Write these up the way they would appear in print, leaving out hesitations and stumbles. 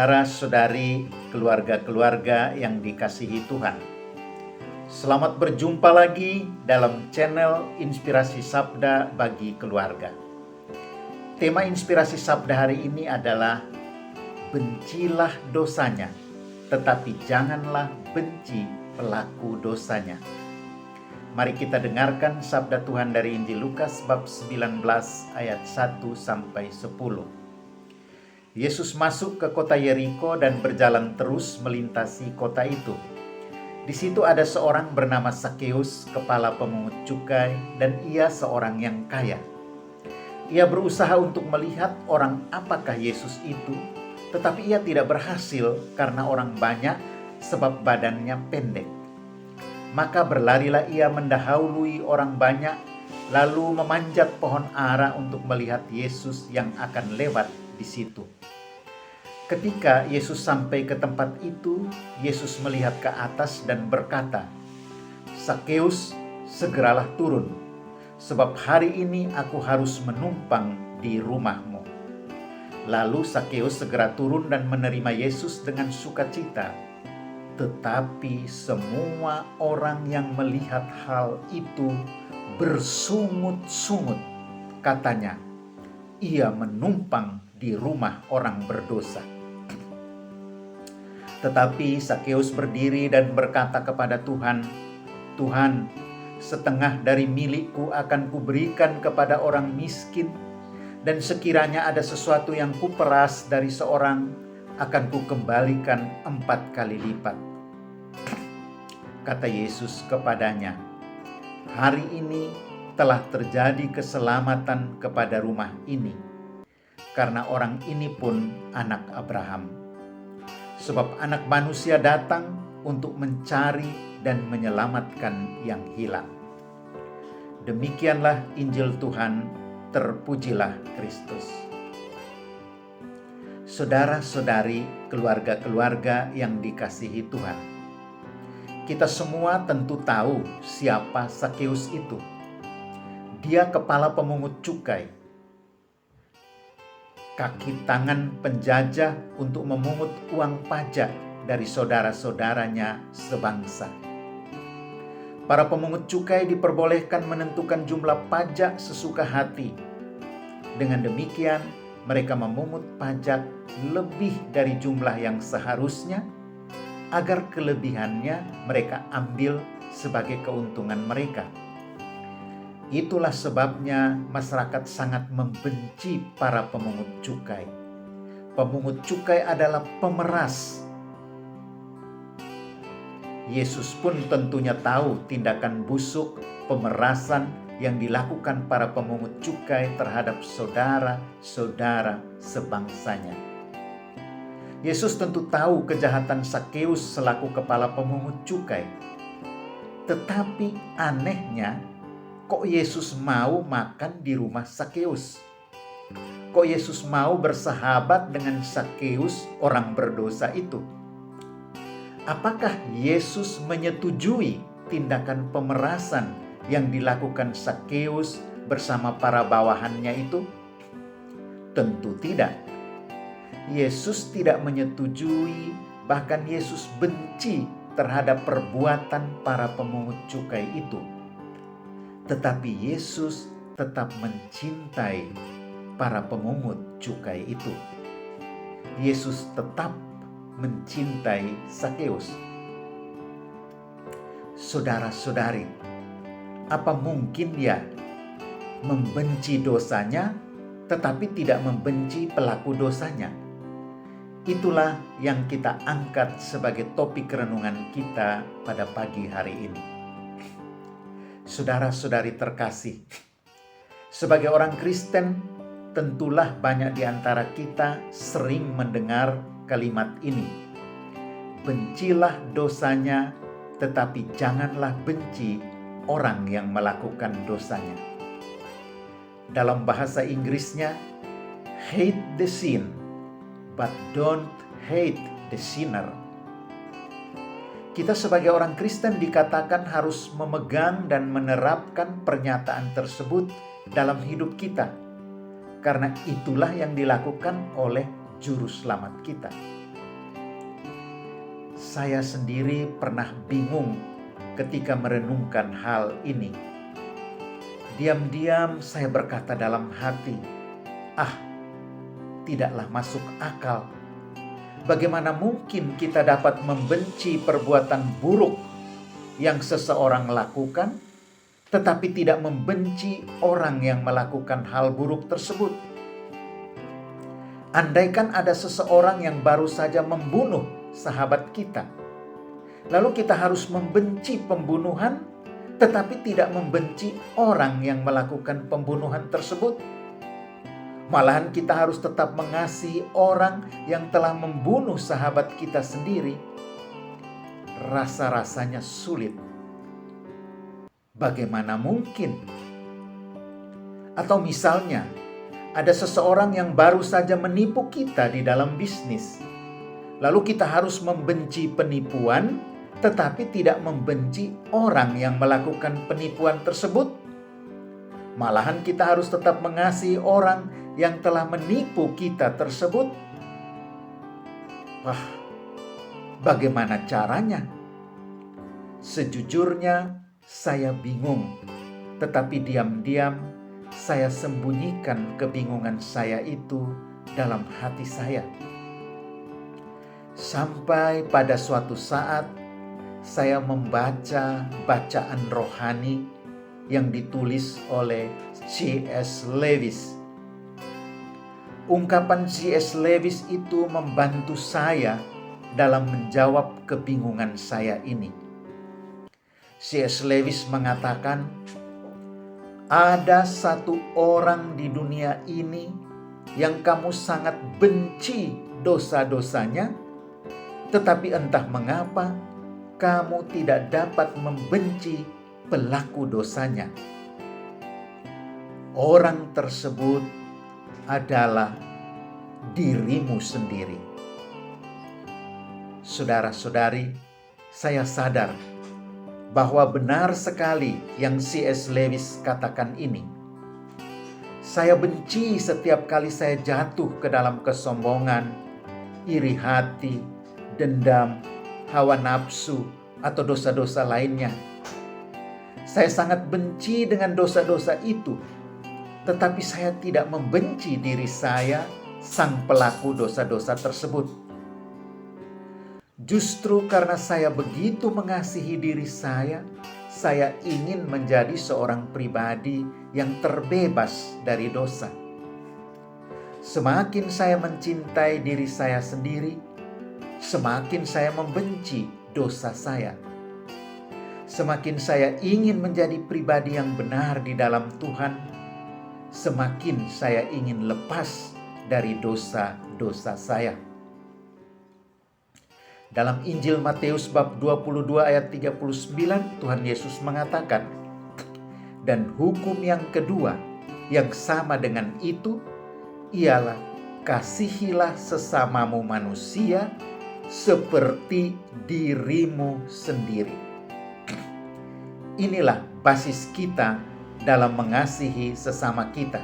Saudara-saudari, keluarga-keluarga yang dikasihi Tuhan. Selamat berjumpa lagi dalam channel Inspirasi Sabda bagi Keluarga. Tema Inspirasi Sabda hari ini adalah bencilah dosanya, tetapi janganlah benci pelaku dosanya. Mari kita dengarkan sabda Tuhan dari Injil Lukas bab 19 ayat 1-10. Yesus masuk ke kota Yeriko dan berjalan terus melintasi kota itu. Di situ ada seorang bernama Sakeus, kepala pemungut cukai, dan ia seorang yang kaya. Ia berusaha untuk melihat orang apakah Yesus itu, tetapi ia tidak berhasil karena orang banyak sebab badannya pendek. Maka berlarilah ia mendahului orang banyak, lalu memanjat pohon ara untuk melihat Yesus yang akan lewat di situ. Ketika Yesus sampai ke tempat itu, Yesus melihat ke atas dan berkata, "Sakeus, segeralah turun, sebab hari ini aku harus menumpang di rumahmu." Lalu Sakeus segera turun dan menerima Yesus dengan sukacita. Tetapi semua orang yang melihat hal itu bersungut-sungut. Katanya, "Ia menumpang di rumah orang berdosa." Tetapi Sakeus berdiri dan berkata kepada Tuhan, "Tuhan, setengah dari milikku akan kuberikan kepada orang miskin, dan sekiranya ada sesuatu yang kuperas dari seorang, akan kukembalikan 4 kali lipat." Kata Yesus kepadanya, "Hari ini telah terjadi keselamatan kepada rumah ini, karena orang ini pun anak Abraham. Sebab Anak Manusia datang untuk mencari dan menyelamatkan yang hilang." Demikianlah Injil Tuhan, terpujilah Kristus. Saudara-saudari, keluarga-keluarga yang dikasihi Tuhan. Kita semua tentu tahu siapa Sakeus itu. Dia kepala pemungut cukai, kaki tangan penjajah untuk memungut uang pajak dari saudara-saudaranya sebangsa. Para pemungut cukai diperbolehkan menentukan jumlah pajak sesuka hati. Dengan demikian, mereka memungut pajak lebih dari jumlah yang seharusnya, agar kelebihannya mereka ambil sebagai keuntungan mereka. Itulah sebabnya masyarakat sangat membenci para pemungut cukai. Pemungut cukai adalah pemeras. Yesus pun tentunya tahu tindakan busuk pemerasan yang dilakukan para pemungut cukai terhadap saudara-saudara sebangsanya. Yesus tentu tahu kejahatan Sakeus selaku kepala pemungut cukai. Tetapi anehnya, kok Yesus mau makan di rumah Sakeus? Kok Yesus mau bersahabat dengan Sakeus, orang berdosa itu? Apakah Yesus menyetujui tindakan pemerasan yang dilakukan Sakeus bersama para bawahannya itu? Tentu tidak. Yesus tidak menyetujui, bahkan Yesus benci terhadap perbuatan para pemungut cukai itu. Tetapi Yesus tetap mencintai para pemungut cukai itu. Yesus tetap mencintai Sakeus. Saudara-saudari, apa mungkin dia membenci dosanya tetapi tidak membenci pelaku dosanya? Itulah yang kita angkat sebagai topik renungan kita pada pagi hari ini. Saudara-saudari terkasih, sebagai orang Kristen, tentulah banyak di antara kita sering mendengar kalimat ini. Bencilah dosanya, tetapi janganlah benci orang yang melakukan dosanya. Dalam bahasa Inggrisnya, hate the sin, but don't hate the sinner. Kita sebagai orang Kristen dikatakan harus memegang dan menerapkan pernyataan tersebut dalam hidup kita, karena itulah yang dilakukan oleh Juru Selamat kita. Saya sendiri pernah bingung ketika merenungkan hal ini. Diam-diam saya berkata dalam hati, tidaklah masuk akal. Bagaimana mungkin kita dapat membenci perbuatan buruk yang seseorang lakukan, tetapi tidak membenci orang yang melakukan hal buruk tersebut? Andaikan ada seseorang yang baru saja membunuh sahabat kita, lalu kita harus membenci pembunuhan, tetapi tidak membenci orang yang melakukan pembunuhan tersebut. Malahan kita harus tetap mengasihi orang yang telah membunuh sahabat kita sendiri. Rasa-rasanya sulit. Bagaimana mungkin? Atau misalnya, ada seseorang yang baru saja menipu kita di dalam bisnis. Lalu kita harus membenci penipuan, tetapi tidak membenci orang yang melakukan penipuan tersebut. Malahan kita harus tetap mengasihi orang yang telah menipu kita tersebut. Bagaimana caranya? Sejujurnya saya bingung, tetapi diam-diam saya sembunyikan kebingungan saya itu dalam hati saya. Sampai pada suatu saat saya membaca bacaan rohani yang ditulis oleh C.S. Lewis. Ungkapan C.S. Lewis itu membantu saya dalam menjawab kebingungan saya ini. C.S. Lewis mengatakan, ada satu orang di dunia ini yang kamu sangat benci dosa-dosanya, tetapi entah mengapa kamu tidak dapat membenci pelaku dosanya. Orang tersebut adalah dirimu sendiri. Saudara-saudari, saya sadar bahwa benar sekali yang C.S. Lewis katakan ini. Saya benci setiap kali saya jatuh ke dalam kesombongan, iri hati, dendam, hawa nafsu, atau dosa-dosa lainnya. Saya sangat benci dengan dosa-dosa itu, tetapi saya tidak membenci diri saya, sang pelaku dosa-dosa tersebut. Justru karena saya begitu mengasihi diri saya ingin menjadi seorang pribadi yang terbebas dari dosa. Semakin saya mencintai diri saya sendiri, semakin saya membenci dosa saya. Semakin saya ingin menjadi pribadi yang benar di dalam Tuhan, semakin saya ingin lepas dari dosa-dosa saya. Dalam Injil Matius bab 22 ayat 39, Tuhan Yesus mengatakan, dan hukum yang kedua yang sama dengan itu ialah kasihilah sesamamu manusia seperti dirimu sendiri. Inilah basis kita dalam mengasihi sesama kita.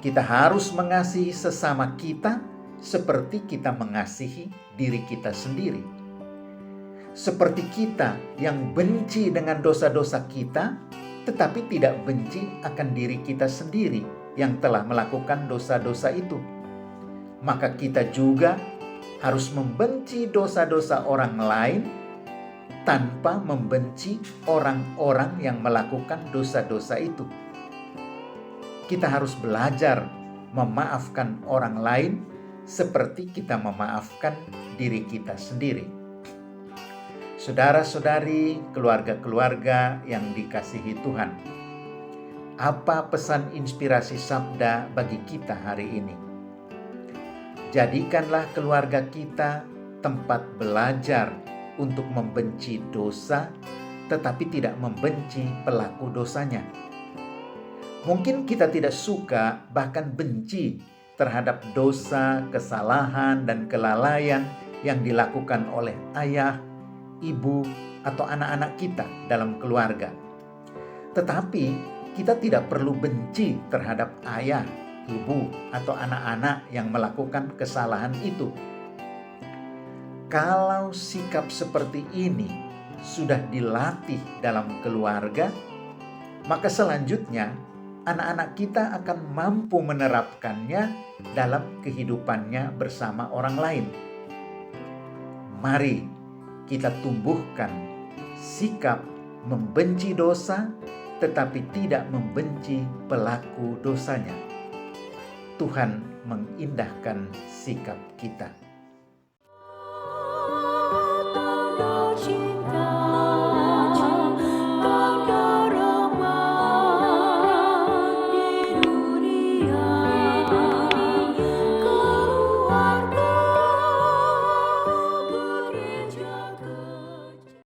Kita harus mengasihi sesama kita seperti kita mengasihi diri kita sendiri. Seperti kita yang benci dengan dosa-dosa kita, tetapi tidak benci akan diri kita sendiri yang telah melakukan dosa-dosa itu. Maka kita juga harus membenci dosa-dosa orang lain tanpa membenci orang-orang yang melakukan dosa-dosa itu. Kita harus belajar memaafkan orang lain seperti kita memaafkan diri kita sendiri. Saudara-saudari, keluarga-keluarga yang dikasihi Tuhan, apa pesan inspirasi sabda bagi kita hari ini? Jadikanlah keluarga kita tempat belajar untuk membenci dosa, tetapi tidak membenci pelaku dosanya. Mungkin kita tidak suka, bahkan benci terhadap dosa, kesalahan, dan kelalaian yang dilakukan oleh ayah, ibu, atau anak-anak kita dalam keluarga. Tetapi kita tidak perlu benci terhadap ayah, ibu, atau anak-anak yang melakukan kesalahan itu. Kalau sikap seperti ini sudah dilatih dalam keluarga, maka selanjutnya anak-anak kita akan mampu menerapkannya dalam kehidupannya bersama orang lain. Mari kita tumbuhkan sikap membenci dosa, tetapi tidak membenci pelaku dosanya. Tuhan mengindahkan sikap kita.